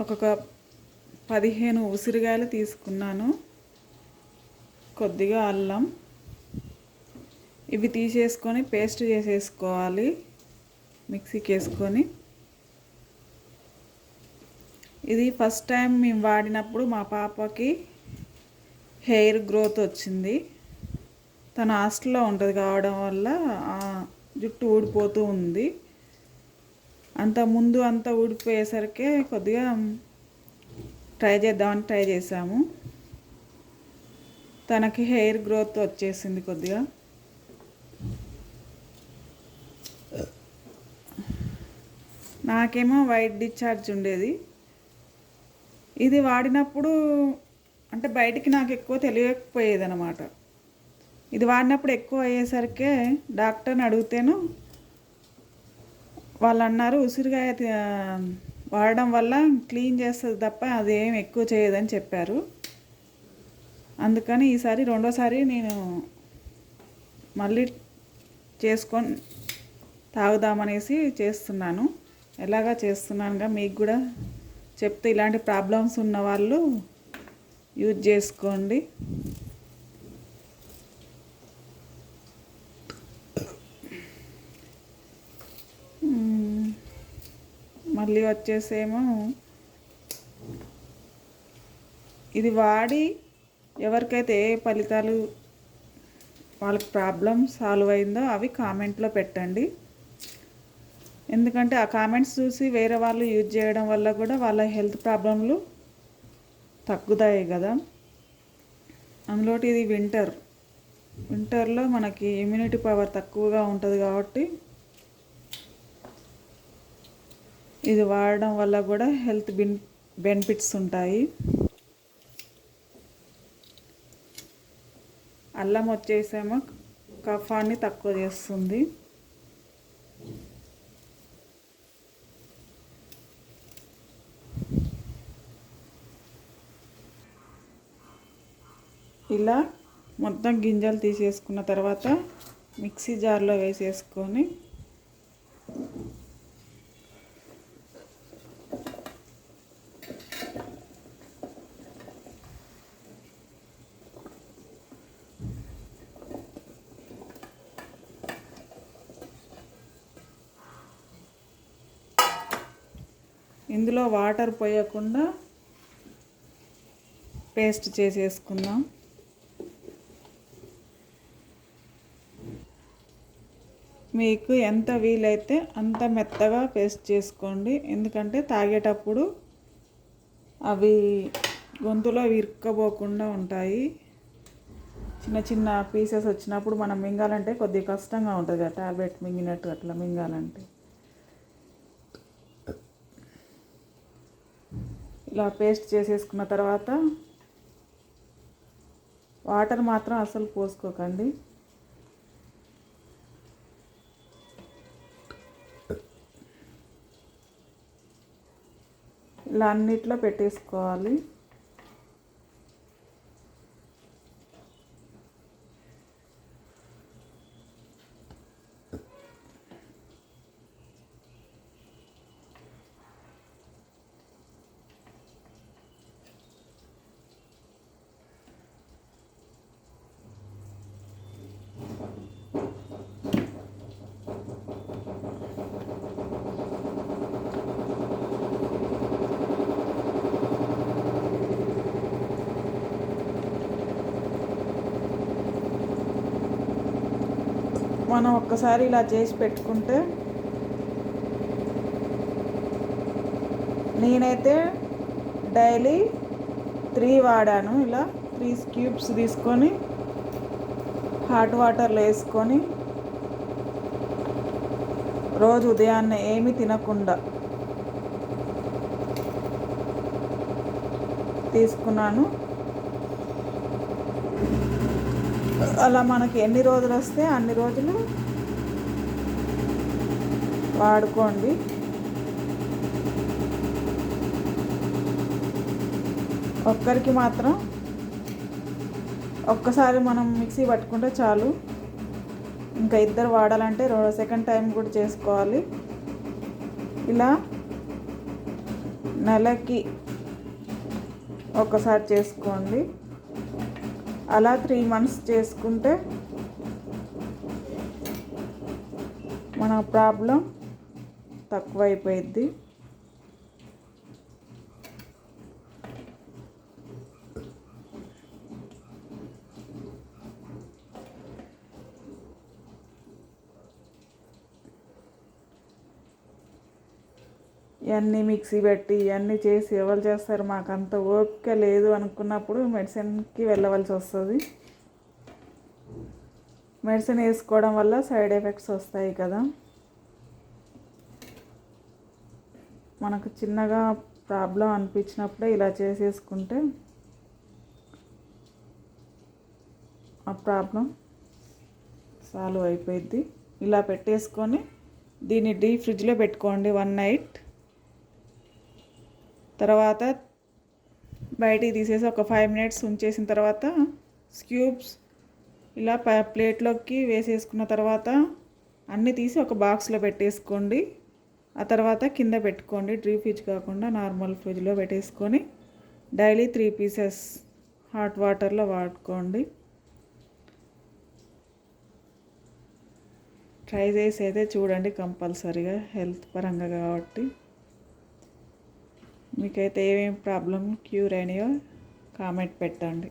ఒక 15 ఉసిరికాయలు తీసుకున్నాను. కొద్దిగా అల్లం, ఇవి తీసేసుకొని పేస్ట్ చేసేసుకోవాలి మిక్సీకి వేసుకొని. ఇది ఫస్ట్ టైం మేము వాడినప్పుడు మా పాపకి హెయిర్ గ్రోత్ వచ్చింది. తన హాస్టల్లో ఉంటుంది కావడం వల్ల జుట్టు ఊడిపోతూ ఉంది. ముందు అంతా ఊడిపోయేసరికి కొద్దిగా ట్రై చేసాము. తనకి హెయిర్ గ్రోత్ వచ్చేసింది కొద్దిగా. నాకేమో వైట్ డిశ్చార్జ్ ఉండేది. ఇది వాడినప్పుడు అంటే బయటికి నాకు ఎక్కువ తెలియకపోయేది అన్నమాట. ఇది వాడినప్పుడు ఎక్కువ అయ్యేసరికి డాక్టర్ని అడిగితేను వాళ్ళు అన్నారు ఉసిరికాయ వాడడం వల్ల క్లీన్ చేస్తుంది తప్ప అదేం ఎక్కువ చేయదని చెప్పారు. అందుకని ఈసారి రెండోసారి నేను మళ్ళీ చేసుకొని తాగుదామనేసి చేస్తున్నాను. ఎలాగా చేస్తున్నానుగా మీకు కూడా చెప్తే ఇలాంటి ప్రాబ్లమ్స్ ఉన్న వాళ్ళు యూజ్ చేసుకోండి. మళ్ళీ వచ్చేసేమో ఇది వాడి ఎవరికైతే ఏ ఫలితాలు వాళ్ళకి ప్రాబ్లం సాల్వ్ అయిందో అవి కామెంట్లో పెట్టండి. ఎందుకంటే ఆ కామెంట్స్ చూసి వేరే వాళ్ళు యూజ్ చేయడం వల్ల కూడా వాళ్ళ హెల్త్ ప్రాబ్లంలు తగ్గుతాయి కదా. అందులోటి ఇది వింటర్లో మనకి ఇమ్యూనిటీ పవర్ తక్కువగా ఉంటుంది కాబట్టి ఇది వాడడం వల్ల కూడా హెల్త్ బెనిఫిట్స్ ఉంటాయి. అల్లం వచ్చేసేమో కఫాన్ని తక్కువ చేస్తుంది. ఇలా మొత్తం గింజలు తీసేసుకున్న తర్వాత మిక్సీ జార్లో వేసేసుకొని ఇందులో వాటర్ పోయకుండా పేస్ట్ చేసేసుకుందాం. మీకు ఎంత వీలైతే అంత మెత్తగా పేస్ట్ చేసుకోండి. ఎందుకంటే తాగేటప్పుడు అవి గొంతులో ఇరుక్కపోకుండా ఉంటాయి. చిన్న చిన్న పీసెస్ వచ్చినప్పుడు మనం మింగాలంటే కొద్దిగా కష్టంగా ఉంటుంది కదా, టాబ్లెట్ మింగినట్టు అట్లా మింగాలంటే. ఇలా పేస్ట్ చేసేసుకున్న తర్వాత వాటర్ మాత్రం అసలు పోసుకోకండి. ఇలా అన్నిట్లో పెట్టేసుకోవాలి. మనం ఒక్కసారి ఇలా చేసి పెట్టుకుంటే, నేనైతే డైలీ 3 వాడాను. ఇలా 3 క్యూబ్స్ తీసుకొని హాట్ వాటర్లో వేసుకొని రోజు ఉదయాన్నే ఏమీ తినకుండా తీసుకున్నాను. అలా మనకి ఎన్ని రోజులు వస్తే అన్ని రోజులు వాడుకోండి. ఒక్కరికి మాత్రం ఒక్కసారి మనం మిక్సీ పట్టుకుంటే చాలు. ఇంకా ఇద్దరు వాడాలంటే సెకండ్ టైం కూడా చేసుకోవాలి. ఇలా నెలకి ఒకసారి చేసుకోండి. అలా 3 months చేసుకుంటే మన ప్రాబ్లం తక్కువైపోయిద్ది. ఇవన్నీ మిక్సీ పెట్టి ఇవన్నీ చేసి ఎవరు చేస్తారు? మాకు అంత ఓపిక లేదు అనుకున్నప్పుడు మెడిసిన్కి వెళ్ళవలసి వస్తుంది. మెడిసిన్ వేసుకోవడం వల్ల సైడ్ ఎఫెక్ట్స్ వస్తాయి కదా. మనకు చిన్నగా ప్రాబ్లం అనిపించినప్పుడే ఇలా చేసేసుకుంటే ఆ ప్రాబ్లం సాల్వ్ అయిపోయింది. ఇలా పెట్టేసుకొని దీన్ని డీప్ ఫ్రిడ్జ్లో పెట్టుకోండి 1 night. తర్వాత బయటికి తీసేసి ఒక 5 minutes ఉంచేసిన తర్వాత స్క్యూబ్స్ ఇలా ప్లేట్లోకి వేసేసుకున్న తర్వాత అన్నీ తీసి ఒక బాక్స్లో పెట్టేసుకోండి. ఆ తర్వాత కింద పెట్టుకోండి. డీప్ ఫ్రిడ్జ్ కాకుండా నార్మల్ ఫ్రిడ్జ్లో పెట్టేసుకొని డైలీ 3 pieces హాట్ వాటర్లో వాడుకోండి. ట్రై చేసి అయితే చూడండి కంపల్సరీగా, హెల్త్ పరంగా కాబట్టి. మీకైతే ఏమేమి ప్రాబ్లం క్యూర్ అయినాయో కామెంట్ పెట్టండి.